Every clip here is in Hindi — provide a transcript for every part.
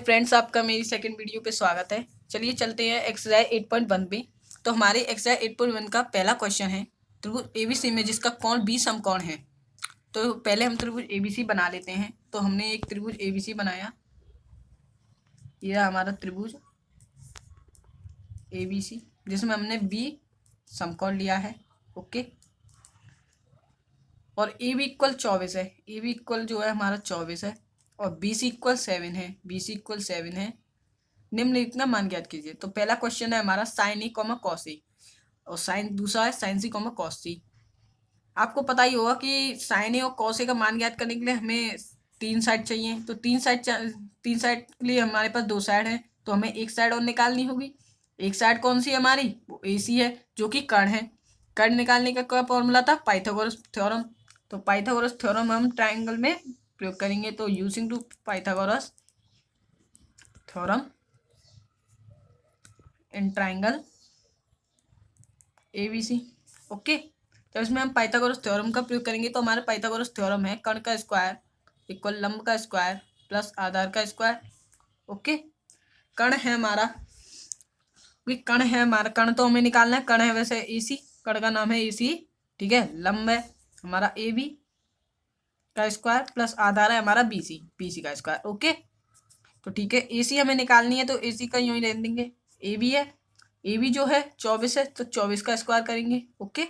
फ्रेंड्स, आपका मेरी सेकंड वीडियो पे स्वागत है। चलिए चलते हैं एक्सरसाइज 8.1 पे। तो हमारे एक्सरसाइज 8.1 का पहला क्वेश्चन है त्रिभुज एबीसी में जिसका कोण 20 समकोण है। तो पहले हम त्रिभुज एबीसी बना लेते हैं। तो हमने एक त्रिभुज एबीसी बनाया, यह हमारा त्रिभुज एबीसी जिसमें हमने बी समकोण लिया है। ओके, और ए बी इक्वल 24 है। ए बी इक्वल जो है हमारा 24 है और बी सी इक्वल 7 है। बी सी इक्वल 7 है। निम्नलिखित का मान ज्ञात कीजिए। तो पहला क्वेश्चन है हमारा sign A comma cos A, और साइन दूसरा है साइन सी कॉमा कॉस सी। आपको पता ही होगा कि साइन ए और कॉस ए का मान ज्ञात करने के लिए हमें तीन साइड चाहिए। तो तीन साइड के लिए हमारे पास दो साइड है, तो हमें एक साइड और निकालनी होगी। एक साइड कौन सी है हमारी? वो ए सी है, जो कि कर्ण है। कर्ण निकालने का क्या फॉर्मूला था? Pythagoras theorem. तो पाइथागोरस थ्योरम हम ट्राइंगल में प्रयोग करेंगे। तो using to Pythagoras theorem in triangle ABC. Okay, तो इसमें हम पाइथागोरस थ्योरम का प्रयोग करेंगे। तो हमारा पाइथागोरस थ्योरम है कर्ण का स्क्वायर इक्वल लंब का स्क्वायर प्लस आधार का स्क्वायर। ओके, कर्ण है हमारा, कर्ण है हमारा, कर्ण तो हमें निकालना है। कर्ण है वैसे एसी, कर्ण का नाम है एसी। ठीक है, लंब है हमारा ए बी का स्क्वायर प्लस आधार है हमारा बीसी, बीसी का स्क्वायर। ओके, तो ठीक है, एसी हमें निकालनी है तो एसी का यूं ही रहने देंगे। ए बी है, ए बी जो है 24 है, तो 24 का स्क्वायर करेंगे। ओके,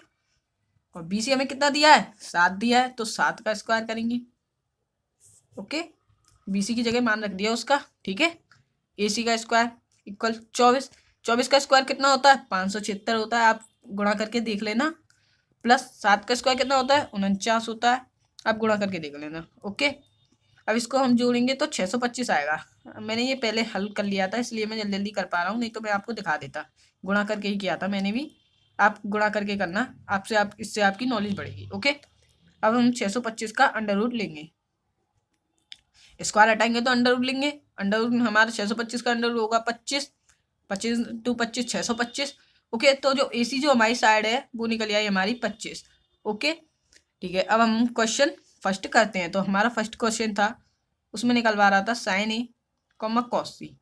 और बी सी हमें कितना दिया है? 7 दिया है, तो 7 का स्क्वायर करेंगे। ओके, बी सी की जगह मान रख दिया उसका। ठीक है, ए सी का स्क्वायर इक्वल 24। 24 का स्क्वायर कितना होता है? 576 होता है, आप गुणा करके देख लेना। प्लस 7 का स्क्वायर कितना होता है? 49 होता है, आप गुणा करके देख लेना। ओके, अब इसको हम जोड़ेंगे तो 625 आएगा। मैंने ये पहले हल कर लिया था, इसलिए मैं जल्दी जल्दी कर पा रहा हूँ, नहीं तो मैं आपको दिखा देता। गुणा करके ही किया था मैंने भी, आप गुणा करके करना, इससे आपकी नॉलेज बढ़ेगी। ओके, अब हम 625 का अंडर रूट लेंगे। स्क्वायर हटाएंगे तो अंडर रूट लेंगे। अंडर रूट हमारा 625 का अंडर रूट होगा 25। 25 टू 25 625। ओके, तो जो ए सी जो हमारी साइड है वो निकल आई हमारी 25। ओके, ठीक है, अब हम क्वेश्चन फर्स्ट करते हैं। तो हमारा फर्स्ट क्वेश्चन था, उसमें निकलवा रहा था साइन ए कॉमा कॉस सी।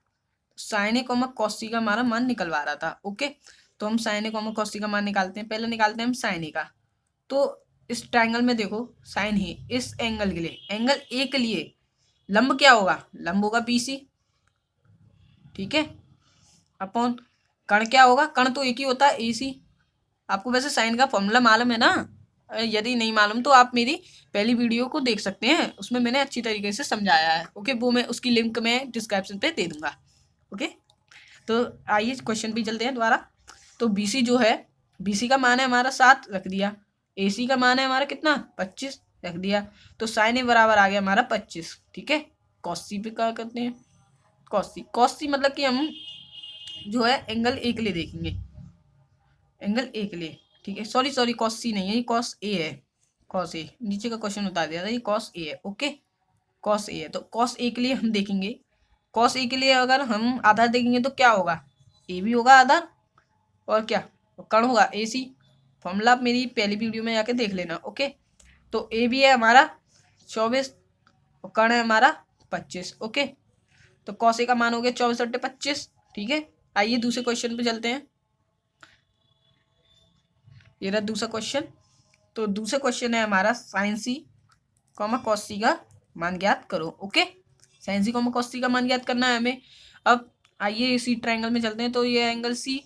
साइन ए कॉमा कॉस सी का हमारा मान निकलवा रहा था। ओके, तो हम साइन ए कॉमा कॉस सी का मान निकालते हैं। पहले निकालते हैं हम साइन ए का। तो इस ट्रायंगल में देखो, साइन ए इस एंगल के लिए, एंगल ए के लिए लंब क्या होगा? लंब होगा बी सी। ठीक है, अपॉन कर्ण क्या होगा? कर्ण तो एक ही होता है ए सी। आपको वैसे साइन का फॉर्मूला मालूम है ना? यदि नहीं मालूम तो आप मेरी पहली वीडियो को देख सकते हैं, उसमें मैंने अच्छी तरीके से समझाया है। ओके, वो मैं उसकी लिंक में डिस्क्रिप्शन पे दे दूंगा। ओके, तो आइए क्वेश्चन पे चलते हैं दोबारा। तो बीसी जो है, बीसी का मान है हमारा 7 रख दिया। एसी का मान है हमारा कितना? 25 रख दिया। तो साइन ए बराबर आ गया हमारा 25। ठीक है, कॉस सी पे क्या करते हैं? कॉस सी, कॉस सी मतलब कि हम जो है एंगल ए के लिए देखेंगे, एंगल ए के लिए। ठीक है, सॉरी कॉस सी नहीं है, ये कॉस ए है। कॉस ए, नीचे का क्वेश्चन बता दिया था, ये कॉस ए है। ओके, कॉस ए है, तो कॉस ए के लिए हम देखेंगे। कॉस ए के लिए अगर हम आधार देखेंगे तो क्या होगा? ए भी होगा आधार, और क्या? कर्ण होगा ए सी। फॉर्मूला आप मेरी पहली वीडियो में जाके देख लेना। ओके, तो ए भी है हमारा 24 और कर्ण है हमारा 25। ओके, तो कॉस ए का मान हो गया 24 बटे 25। ठीक है, आइए दूसरे क्वेश्चन पे चलते हैं। ये रहा दूसरा क्वेश्चन। तो दूसरा क्वेश्चन है हमारा साइन सी कॉमा कॉस सी का मान ज्ञात करो। Okay, sign C comma cos सी का मान ज्ञात करना है हमें। अब आइए इसी ट्रायंगल में चलते हैं। तो ये एंगल सी,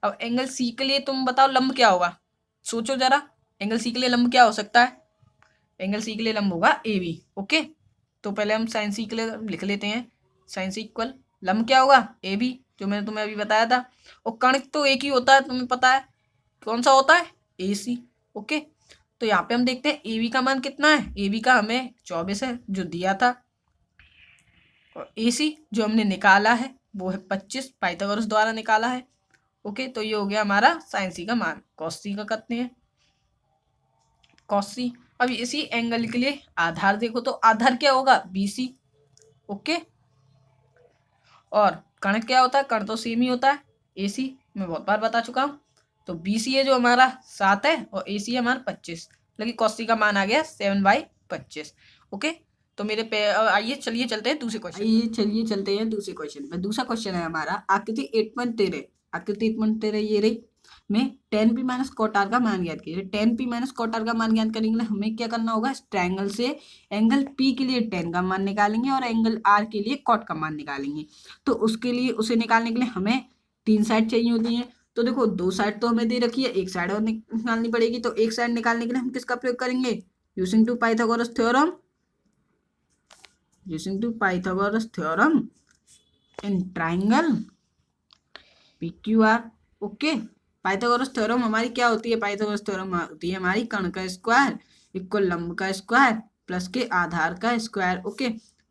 अब एंगल सी के लिए तुम बताओ लंब क्या होगा? सोचो जरा, एंगल सी के लिए लंब क्या हो सकता है? एंगल सी के लिए लंब होगा ए बी। ओके, तो पहले हम साइन सी के लिए लिख लेते हैं। साइन सी इक्वल लंब क्या होगा? ए बी, जो मैंने तुम्हें अभी बताया था। और कर्ण तो एक ही होता है, तुम्हें पता है कौन सा होता है? ए सी। ओके, तो यहाँ पे हम देखते हैं ए बी का मान कितना है। ए बी का हमें 24 है जो दिया था, और ए सी जो हमने निकाला है वो है 25, पाइथागोरस द्वारा निकाला है। ओके, तो ये हो गया हमारा साइन सी का मान। कॉस सी का करते हैं, कॉस सी। अब इसी एंगल के लिए आधार देखो, तो आधार क्या होगा? B C. ओके, और कर्ण क्या होता है? कर्ण तो सेम ही होता है, ए सी, मैं बहुत बार बता चुका हूँ। तो बी सी है जो हमारा 7 है, और ए सी है हमारा 25, लेकिन कॉस सी का मान आ गया 7/25। ओके, तो मेरे पे आइए चलिए चलते हैं दूसरे क्वेश्चन पे। दूसरा क्वेश्चन है हमारा आकृति 8.13। आकृति 8.13 ये रही में tan p minus cot r का मान ज्ञात कीजिए। tan p minus cot r का मान ज्ञात करने के लिए हमें क्या करना होगा, इस ट्रायंगल से एंगल p के लिए tan का मान निकालेंगे और एंगल r के लिए cot का मान निकालेंगे। तो उसके लिए उसे निकालने के लिए हमें 3 साइड चाहिए होती है। तो देखो 2 साइड तो हमें दे रखी है, एक साइड और निकालनी पड़ेगी। तो एक साइड निकालने के लिए हम किसका प्रयोग करेंगे, using to Pythagoras theorem, using to Pythagoras theorem in triangle PQR। Okay, Pythagoras theorem हमारी क्या होती है, पाइथागोरस थ्योरम होती है हमारी कर्ण का स्क्वायर इक्वल लंब का स्क्वायर प्लस के आधार का स्क्वायर। ओके,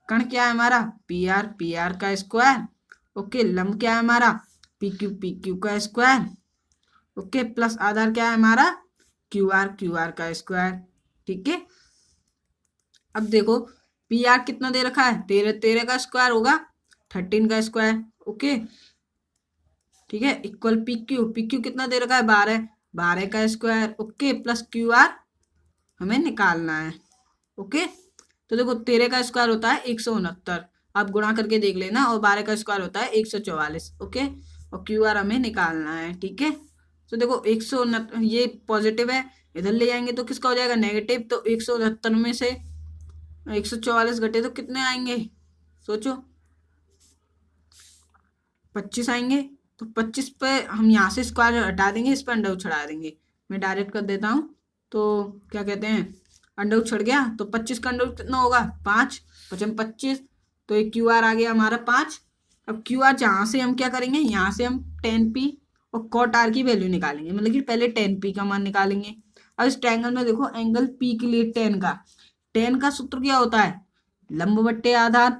कर्ण क्या है हमारा पी आर का स्क्वायर। ओके, लंब क्या है हमारा पी क्यू का स्क्वायर। ओके, प्लस आधार क्या है हमारा क्यू आर का स्क्वायर। ठीक है, अब देखो पी आर कितना दे रखा है, 13 का स्क्वायर होगा 13 का स्क्वायर। ओके, ठीक है, इक्वल पी क्यू कितना दे रखा है 12 का square. Okay, plus Q R हमें निकालना है। ओके, तो देखो 13 का स्क्वायर होता है 169, आप गुणा करके देख लेना, और 12 का स्क्वायर होता है 144। ओके, और क्यू आर हमें निकालना है। ठीक है, तो देखो 169 ये पॉजिटिव है, इधर ले जाएंगे तो किसका हो जाएगा नेगेटिव। तो 169 में से 144 घटे तो कितने आएंगे, सोचो 25 आएंगे। तो 25 पे हम यहाँ से स्क्वायर हटा देंगे, इस पर अंडर छड़ा देंगे। मैं डायरेक्ट कर देता हूँ, तो क्या कहते हैं अंडर छड़ गया, तो 25 का अंडर कितना होगा 5, 25, तो एक क्यू आर आ गया हमारा 5। अब क्यू आर जहाँ से हम क्या करेंगे, यहाँ से हम tan p और cot r की वैल्यू निकालेंगे, मतलब कि पहले tan p का मान निकालेंगे। अब इस ट्रायंगल में देखो एंगल p के लिए tan का सूत्र क्या होता है लंब बट्टे आधार।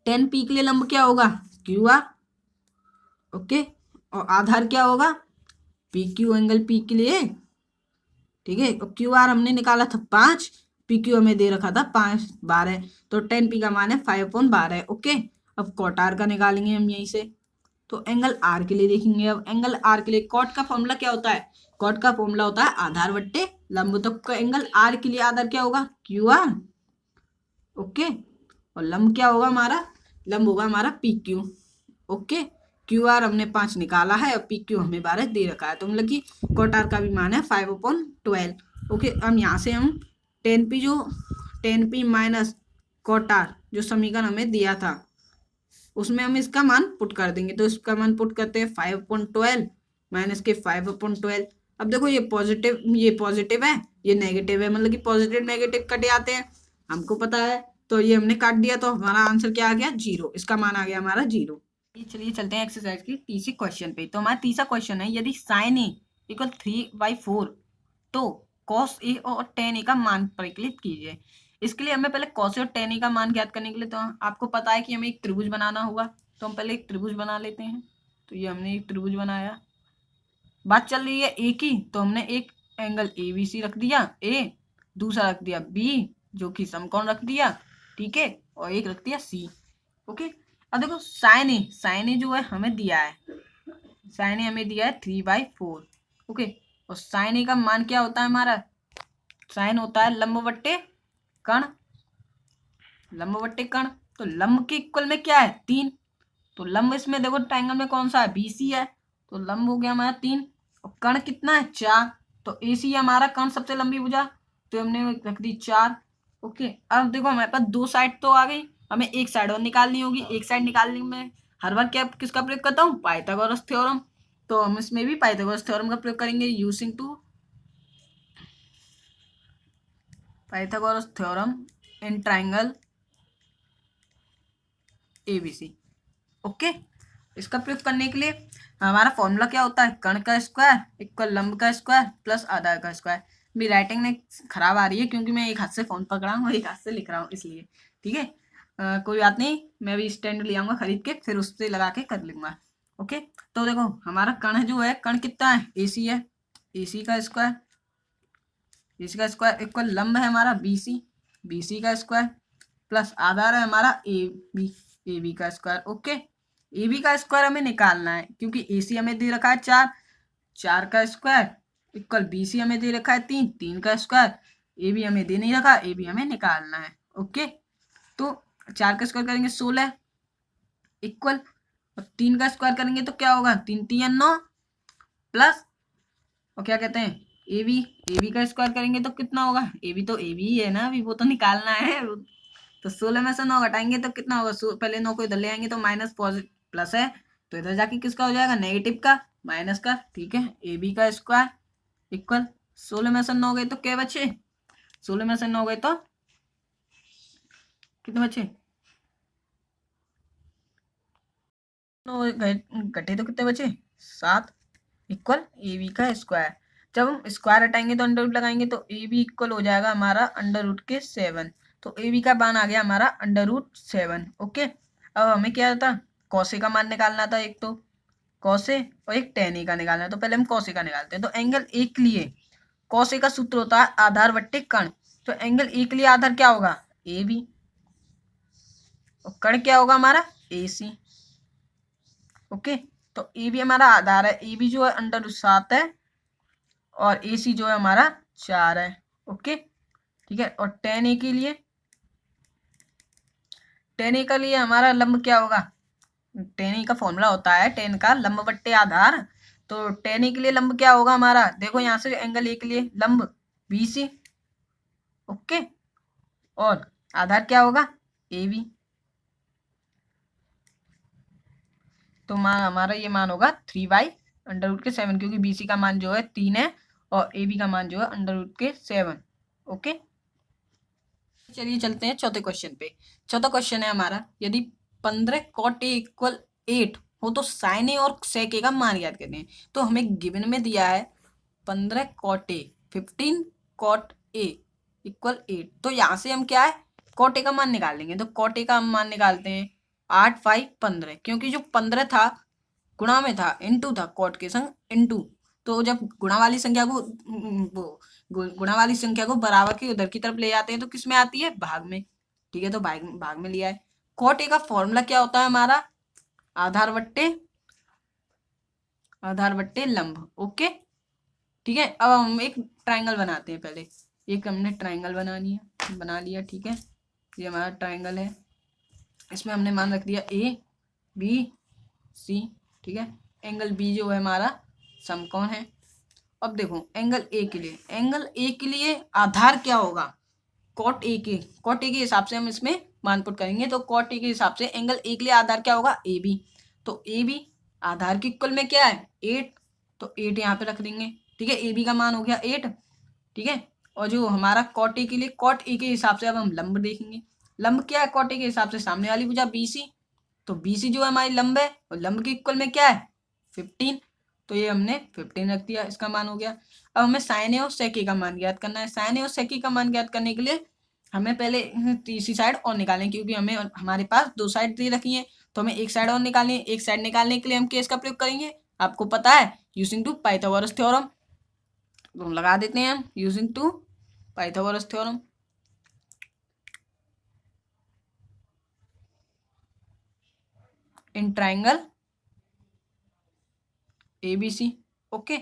tan p के लिए लंब क्या होगा क्यू आर। ओके, और आधार क्या होगा पी क्यू एंगल पी के लिए। ठीक है, और क्यू आर हमने निकाला था 5, पी क्यू हमें दे रखा था 12, तो tan p का मान है 5/12। ओके, अब cot r का निकालेंगे हम यहीं से। तो एंगल r के लिए देखेंगे, अब एंगल r के लिए cot का फॉर्मूला क्या होता है, cot का फॉर्मूला होता है आधार बट्टे लंब। तो एंगल r के लिए आधार क्या होगा क्यू आर। ओके, और लंब क्या होगा हमारा, लंब होगा हमारा P Q. Okay, Q R हमने 5 निकाला है और पी क्यू हमें 12 दे रखा है, तो मतलब कि cot r का भी मान है 5/12। ओके, अब यहाँ से हम tan p minus cot r जो समीकरण हमें दिया था उसमें हम इसका मान पुट कर देंगे। तो इसका मान पुट करते हैं 5/12 माइनस के 5/12। अब देखो ये पॉजिटिव है, ये नेगेटिव है, मतलब कि पॉजिटिव नेगेटिव कटे आते हैं, हमको पता है। तो ये हमने काट दिया, तो हमारा आंसर क्या आ गया 0, इसका मान आ गया हमारा 0। चलिए चलते हैं एक्सरसाइज की तीसरे क्वेश्चन पे। तो हमारा तीसरा क्वेश्चन है यदि sin a इक्वल 3/4 तो cos a और tan a का मान परिकलित कीजिए। इसके लिए हमें पहले cos a और tan a का मान ज्ञात करने के लिए तो आपको पता है कि हमें एक त्रिभुज बनाना होगा। तो हम पहले एक त्रिभुज बना लेते हैं। तो ये हमने एक त्रिभुज बनाया, बात चल रही है ए की, तो हमने एक एंगल ए बी सी रख दिया ए, दूसरा रख दिया बी जो कि समकोण रख दिया। ठीक है, और एक रख दिया सी। ओके, अब देखो साइन ए जो है हमें दिया है, साइन ए हमें दिया है 3/4। ओके, और साइन ए का मान क्या होता है हमारा, साइन होता है लंब बट्टे कर्ण, तो लंब के इक्वल में क्या है 3, तो लंब इसमें देखो ट्रायंगल में कौन सा है बीसी है, तो लंब हो गया हमारा 3, और कर्ण कितना है 4, तो एसी हमारा कर्ण सबसे लंबी भुजा, तो हमने रख दी 4। ओके, अब देखो हमारे पास 2 साइड तो आ गई, हमें एक साइड और निकालनी होगी। एक साइड निकालने में हर बार क्या किसका प्रयोग करता हूँ पाइथागोरस थ्योरम, तो हम इसमें भी पाइथागोरस थ्योरम का प्रयोग करेंगे using to Pythagoras theorem in triangle ABC. Okay, इसका प्रयोग करने के लिए हमारा फॉर्मूला क्या होता है कर्ण का स्क्वायर इक्वल लंब का स्क्वायर प्लस आधार का स्क्वायर। मेरी राइटिंग में खराब आ रही है क्योंकि मैं एक हाथ से फोन पकड़ा हूँ और एक हाथ से लिख रहा हूँ इसलिए। ठीक है, कोई बात नहीं, मैं भी स्टैंड ले आऊंगा खरीद के, फिर उससे लगा के कर लूंगा। ओके, तो देखो हमारा कर्ण जो है, कर्ण कितना है एसी है, एसी का स्क्वायर इक्वल लंब है हमारा बीसी का स्क्वायर प्लस आधार है हमारा ए बी का स्क्वायर। ओके, ए बी का स्क्वायर हमें निकालना है क्योंकि ए सी हमें दे रखा है 4 का स्क्वायर इक्वल बी सी हमें दे रखा है 3 का स्क्वायर, ए बी हमें दे नहीं रखा, ए बी हमें निकालना है। ओके, तो 4 का स्क्वायर करेंगे 16 इक्वल, और 3 का स्क्वायर करेंगे तो क्या होगा, 3 3 9 प्लस, और क्या कहते हैं ए बी का स्क्वायर करेंगे तो कितना होगा, ए बी तो ए बी ही है ना, अभी वो तो निकालना है। तो 16 में से 9 घटाएंगे तो कितना होगा, पहले 9 को इधर ले आएंगे तो माइनस पॉजिटिव प्लस है, तो इधर जाके किसका हो जाएगा, नेगेटिव का, माइनस का। ठीक है, ए बी का स्क्वायर इक्वल 16 में से 9 गए तो क्या बचे, 16 में से 9 गए तो कितने बचे, 9 घटे तो कितने बचे 7 इक्वल ए बी का स्क्वायर। जब हम स्क्वायर हटाएंगे तो अंडर रूट लगाएंगे तो ए बी इक्वल हो जाएगा हमारा अंडर रूट के 7। तो ए बी का मान आ गया हमारा अंडर रूट 7। ओके, अब हमें क्या था, कॉसे का मान निकालना था, एक तो कॉसे और एक टेन ए का निकालना है। तो पहले हम कॉसे का निकालते हैं। तो एंगल ए के लिए कॉसे का सूत्र होता है आधार बट्टे कण। तो एंगल ए के लिए आधार क्या होगा, ए बी, और कण क्या होगा हमारा ए सी। ओके, तो ए बी हमारा आधार है, ए बी जो है अंडर रूट 7 है, और ए सी जो है हमारा 4 है। ओके, ठीक है, और टेन ए के लिए, टेन ए के लिए हमारा लंब क्या होगा, टेन ए का फॉर्मूला होता है टेन का लंब बट्टे आधार। तो टेन ए के लिए लंब क्या होगा हमारा, देखो यहाँ से एंगल ए के लिए लंब बी सी। ओके, और आधार क्या होगा ए बी। तो मान हमारा ये मान होगा 3/√7, क्योंकि बी सी का मान जो है 3 है और ए बी का मान जो है √7। ओके, चलिए चलते हैं चौथे क्वेश्चन पे। चौथा क्वेश्चन है हमारा, यदि 15 cot a इक्वल 8 हो तो sin a और sec a का मान ज्ञात करते हैं। तो हमें गिवन में दिया है 15 cot a 15 cot a equal 8। तो यहाँ से हम क्या है cot a का मान निकाल लेंगे। तो cot a का हम मान निकालते हैं 8 5 15, क्योंकि जो 15 था गुणा में था, इंटू था, cot के संग इंटू। तो जब गुणा वाली संख्या को गुणा वाली संख्या को बराबर की उधर की तरफ ले जाते हैं तो किस में आती है, भाग में। ठीक है, तो भाग में लिया है। cot a का फॉर्मूला क्या होता है हमारा, आधार बट्टे लंब। ओके, ठीक है, अब हम एक ट्राइंगल बनाते हैं। पहले एक हमने ट्राइंगल बना लिया। ठीक है, ये हमारा ट्राइंगल है, इसमें हमने मान रख दिया ए बी सी। ठीक है, एंगल बी जो है हमारा समकोण है। अब देखो एंगल ए के लिए आधार क्या होगा, कॉट ए के हिसाब से हम इसमें मान पुट करेंगे। तो कॉट ए के हिसाब से एंगल ए के लिए आधार क्या होगा, ए बी। तो ए बी आधार के इक्वल में क्या है 8, तो 8 यहाँ पे रख देंगे। ठीक है, ए बी का मान हो गया 8। ठीक है, और जो हमारा कॉट ए के लिए, कॉट ए के हिसाब से अब हम लंब देखेंगे। लंब क्या है कॉट ए के हिसाब से, सामने वाली भुजा बी सी। तो बी सी जो है हमारी लंब है, और लंब के इक्वल में क्या है 15। तो ये हमने 15 रख दिया, इसका मान हो गया। अब हमें साइन ए और सेक ए का मान ज्ञात करना है। साइन ए और सेक ए का मान ज्ञात करने के लिए हमें पहले तीसरी साइड और निकालें, क्योंकि हमें हमारे पास 2 साइड दे रखी है, तो हमें एक साइड और निकालनी है। एक साइड निकालने के लिए हम केस का प्रयोग करेंगे, आपको पता है, यूजिंग टू पाइथागोरस थ्योरम। तो हम लगा देते हैं, हम using to Pythagoras theorem. In triangle ABC। Okay,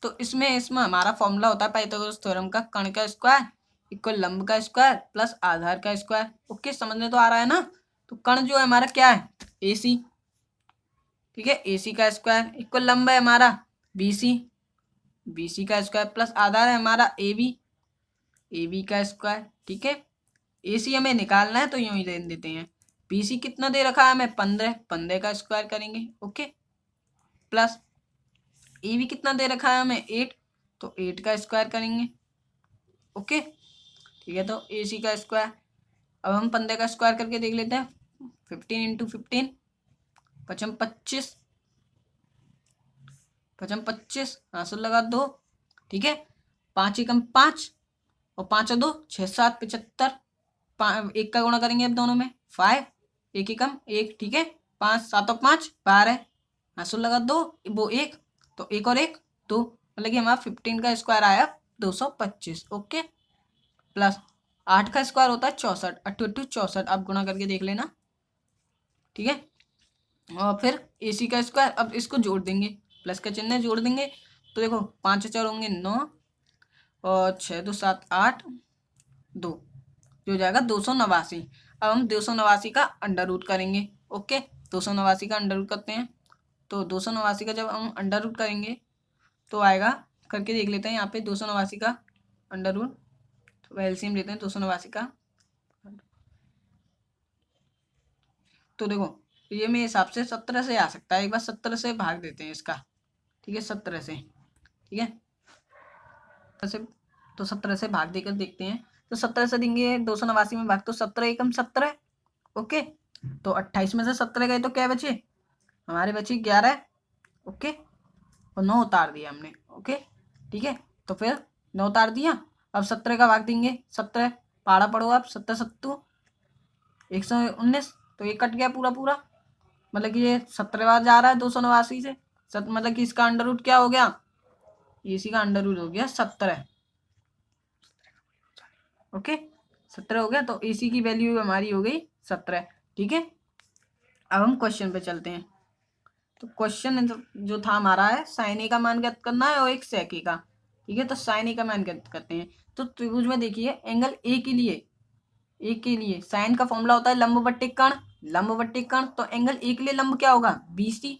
तो इसमें हमारा फॉर्मूला होता है पाइथागोरस थ्योरम का, कण का स्क्वायर इक्वल लंब का स्क्वायर प्लस आधार का स्क्वायर। ओके, समझ में तो आ रहा है ना। तो कण जो है हमारा क्या है AC। ठीक है, AC का स्क्वायर इक्वल लंब है हमारा BC का स्क्वायर प्लस आधार है हमारा AB का स्क्वायर। ठीक है, AC हमें निकालना है तो यूं ही दे देते हैं। BC कितना दे रखा है हमें 15 का स्क्वायर करेंगे। ओके, प्लस AB कितना दे रखा है हमें 8, तो 8 का स्क्वायर करेंगे। ओके, ठीक है, तो AC का स्क्वायर, अब हम 15 का स्क्वायर करके देख लेते हैं। 15 इंटू 15 पचम 25, हासिल लगा 2। ठीक है, 5 एकम 5 और 5 और 2 6 7 75। एक का गुणा करेंगे अब दोनों में 5, एक एकम 1। ठीक है, 5 7 और 5 12, हासिल लगा 2, वो 1, तो 1 और 1 2, मतलब कि हमारा 15 का स्क्वायर आया 225। ओके, प्लस 8 का स्क्वायर होता है 64, 8 8 64, आप गुणा करके देख लेना। ठीक है, और फिर AC का स्क्वायर, अब इसको जोड़ देंगे, प्लस का चिन्ह जोड़ देंगे। तो देखो 5 4 होंगे 9 और 6 2 7 8 2, जो हो जाएगा 289। अब हम 289 का अंडर रूट करेंगे। ओके, 289 का अंडर रूट करते हैं। तो 289 का जब हम अंडर रूट करेंगे तो आएगा, करके देख लेते हैं यहाँ पे 289 का अंडर रूट। तो एलसीएम लेते हैं 289 का। तो देखो ये मेरे हिसाब से 17 से आ सकता है। एक बार 17 से भाग देते हैं इसका, ठीक है, 17 से, ठीक है, तो 17 से भाग देकर देखते हैं। तो 17 से देंगे 289 में भाग, तो 17 एकम 17। ओके, तो 28 में से 17 गए तो क्या बचे, हमारे बचे 11। ओके, और 9 उतार दिया हमने। ओके, ठीक है, तो फिर 9 उतार दिया। अब 17 का भाग देंगे, 17 पाड़ा पड़ो आप, 17 सत्तू 119, तो ये कट गया पूरा पूरा, मतलब कि ये 17 बार जा रहा है 289 से। मतलब कि इसका अंडर रूट क्या हो गया, इसी का अंडर रूट हो गया 17। ओके, 17 हो गया, तो AC की वैल्यू हमारी हो गई 17। ठीक है, अब हम क्वेश्चन पे चलते हैं। तो क्वेश्चन जो था हमारा है साइन ए का मान ज्ञात करना है और एक सेक ए का। ठीक है, तो साइन ए का मान ज्ञात करते हैं। तो त्रिभुज में देखिए एंगल ए के लिए साइन का फॉर्मूला होता है लंब बट्टे कर्ण। लंब बट्टे कर्ण, तो एंगल ए के लिए लंब क्या होगा, BC।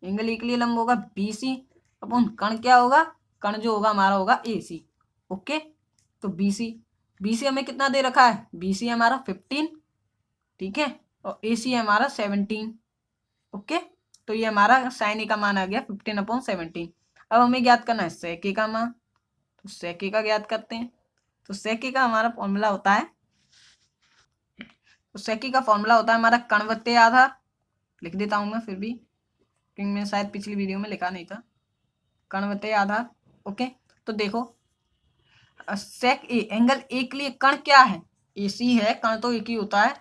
एंगल ए के लिए लंब होगा BC अपन कर्ण क्या होगा, कर्ण जो होगा हमारा होगा AC। ओके, तो BC हमें कितना दे रखा है, BC हमारा 15, ठीक है, और AC हमारा 17। ओके, तो ये हमारा साइन ए का मान आ गया 15/17। अब हमें ज्ञात करना है सेक ए का मान, तो सेक ए का ज्ञात करते हैं। तो सेक ए का हमारा फॉर्मूला होता है, तो सेक ए का फॉर्मूला होता है हमारा कर्ण बट्टे आधार। लिख देता हूं मैं फिर भी, क्योंकि मैंने शायद पिछली वीडियो में लिखा नहीं था, कर्ण बट्टे आधार। ओके, तो देखो सेक ए, एंगल ए के लिए कर्ण क्या है, AC है, कर्ण तो एक ही होता है,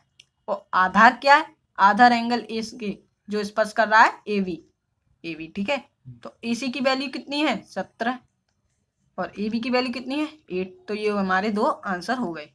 और आधार क्या है, आधार एंगल ए के जो स्पर्श कर रहा है AB। ठीक है, तो AC की वैल्यू कितनी है 17 और AB की वैल्यू कितनी है 8। तो ये हमारे दो आंसर हो गए।